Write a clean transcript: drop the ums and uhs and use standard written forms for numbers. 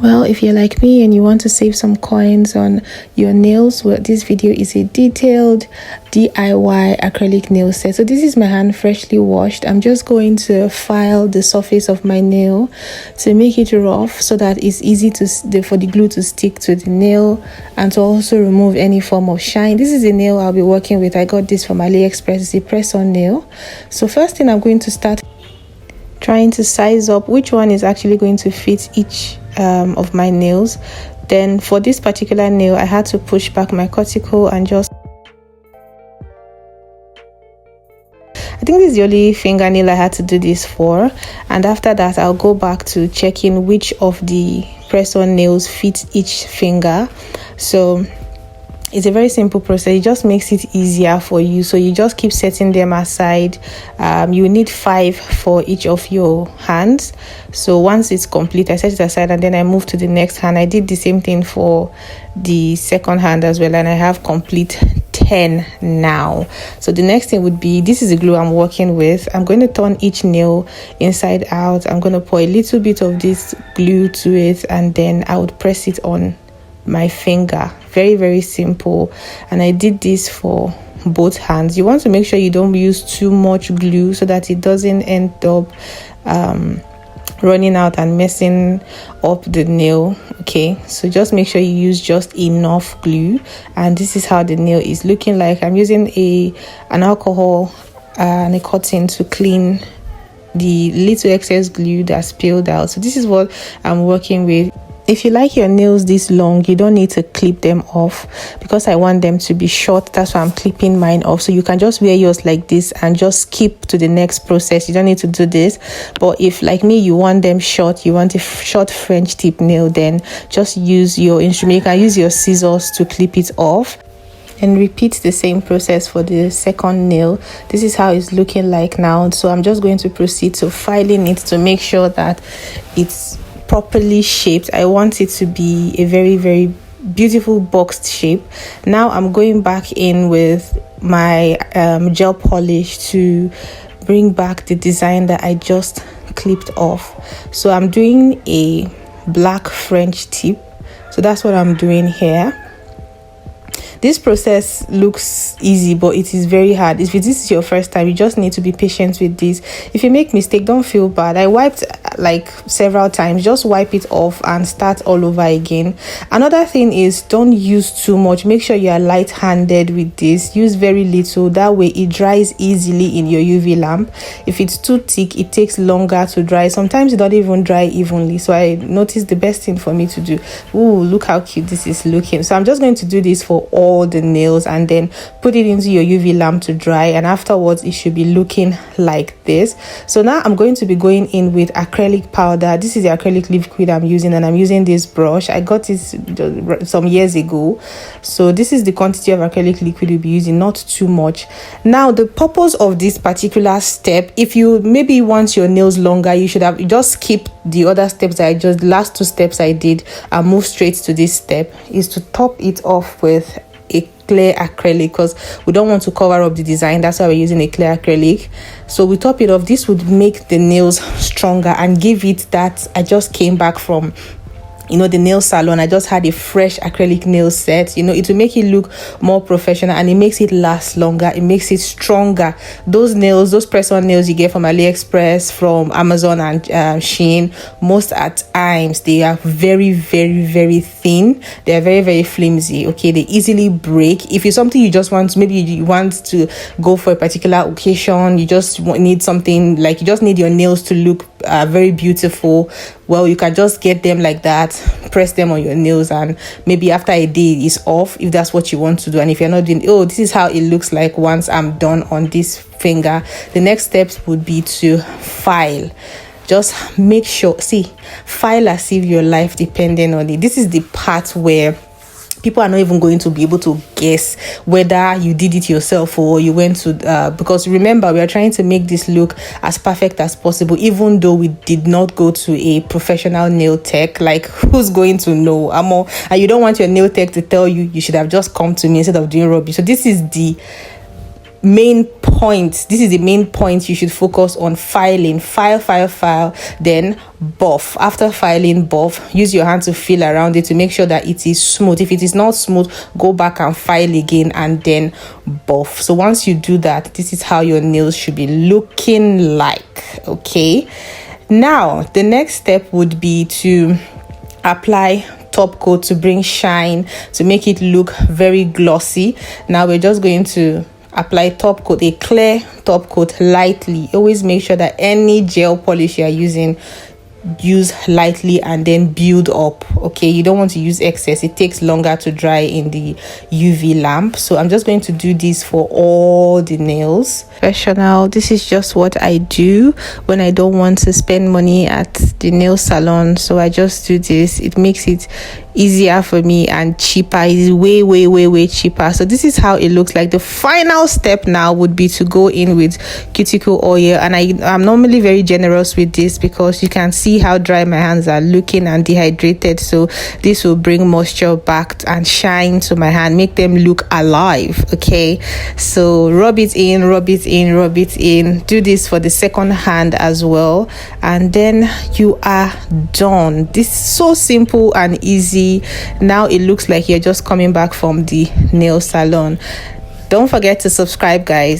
Well, if you're like me and you want to save some coins on your nails, well, this video is a detailed DIY acrylic nail set. So this is my hand freshly washed. I'm just going to file the surface of my nail to make it rough so that it's easy for the glue to stick to the nail and to also remove any form of shine. This is a nail I'll be working with. I got this from AliExpress. It's a press-on nail. So first thing, I'm going to start trying to size up which one is actually going to fit each of my nails. Then for this particular nail, I had to push back my cuticle and just, I think this is the only fingernail I had to do this for. And after that, I'll go back to checking which of the press-on nails fit each finger. So it's a very simple process. It just makes it easier for you. So you just keep setting them aside. You need 5 for each of your hands. So once it's complete, I set it aside and then I move to the next hand. I did the same thing for the second hand as well, and I have complete 10 now. So the next thing would be, this is the glue I'm working with. I'm going to turn each nail inside out. I'm going to pour a little bit of this glue to it, and then I would press it on my finger. Very, very simple. And I did this for both hands. You want to make sure you don't use too much glue so that it doesn't end up running out and messing up the nail. Okay, so just make sure you use just enough glue. And this is how the nail is looking like. I'm using an alcohol and a cotton to clean the little excess glue that spilled out. So this is what I'm working with. If you like your nails this long, you don't need to clip them off. Because I want them to be short, that's why I'm clipping mine off. So you can just wear yours like this and just skip to the next process. You don't need to do this. But if, like me, you want them short, you want a short French tip nail, then just use your instrument. You can use your scissors to clip it off. And repeat the same process for the second nail. This is how it's looking like now. So I'm just going to proceed to filing it to make sure that it's properly shaped. I want it to be a very, very beautiful boxed shape. Now I'm going back in with my gel polish to bring back the design that I just clipped off. So I'm doing a black French tip. So that's what I'm doing here. This process looks easy, but it is very hard. If this is your first time, you just need to be patient with this. If you make mistake, don't feel bad. I wiped like several times. Just wipe it off and start all over again. Another thing is, don't use too much. Make sure you are light-handed with this. Use very little. That way it dries easily in your UV lamp. If it's too thick, it takes longer to dry. Sometimes it doesn't even dry evenly. So I noticed the best thing for me to do. Ooh, look how cute this is looking. So I'm just going to do this for all the nails and then put it into your UV lamp to dry, and afterwards it should be looking like this. So now I'm going to be going in with acrylic powder. This is the acrylic liquid I'm using, and I'm using this brush. I got this some years ago. So this is the quantity of acrylic liquid you'll be using, not too much. Now the purpose of this particular step, if you maybe want your nails longer, you should have just skipped the other steps the last 2 steps I did and move straight to this step, is to top it off with a clear acrylic, because we don't want to cover up the design. That's why we're using a clear acrylic. So we top it off. This would make the nails stronger and give it that, I just came back from the nail salon. I just had a fresh acrylic nail set. It will make it look more professional, and it makes it last longer. It makes it stronger. Those nails, those press-on nails you get from AliExpress, from Amazon and Shein, most at times they are very, very, very thin. They are very, very flimsy. Okay, they easily break. If it's something you just want, maybe you want to go for a particular occasion, you just need something like, you just need your nails to look very beautiful. Well, you can just get them like that, press them on your nails, and maybe after a day it's off, if that's what you want to do. And if you're not doing, this is how it looks like once I'm done on this finger. The next steps would be to file. Just make sure, file as if your life depending on it. This is the part where people are not even going to be able to guess whether you did it yourself or you went to because remember, we are trying to make this look as perfect as possible, even though we did not go to a professional nail tech. Like, who's going to know? And you don't want your nail tech to tell you should have just come to me instead of doing rubbish. So this is the main point, this is the main point you should focus on. Filing, file, then buff. After filing, buff, use your hand to feel around it to make sure that it is smooth. If it is not smooth, go back and file again and then buff. So once you do that, this is how your nails should be looking like. Okay, now the next step would be to apply top coat to bring shine, to make it look very glossy. Now we're just going to apply top coat, a clear top coat, lightly. Always make sure that any gel polish you are using, use lightly and then build up. Okay, you don't want to use excess. It takes longer to dry in the UV lamp. So I'm just going to do this for all the nails. Professional, this is just what I do when I don't want to spend money at the nail salon. So I just do this. It makes it easier for me and cheaper. It's way cheaper. So this is how it looks like. The final step now would be to go in with cuticle oil, and I'm normally very generous with this because you can see how dry my hands are looking and dehydrated. So this will bring moisture back and shine to my hand, make them look alive. Okay, so rub it in. Do this for the second hand as well, and then you are done. This is so simple and easy. Now it looks like you're just coming back from the nail salon. Don't forget to subscribe, guys.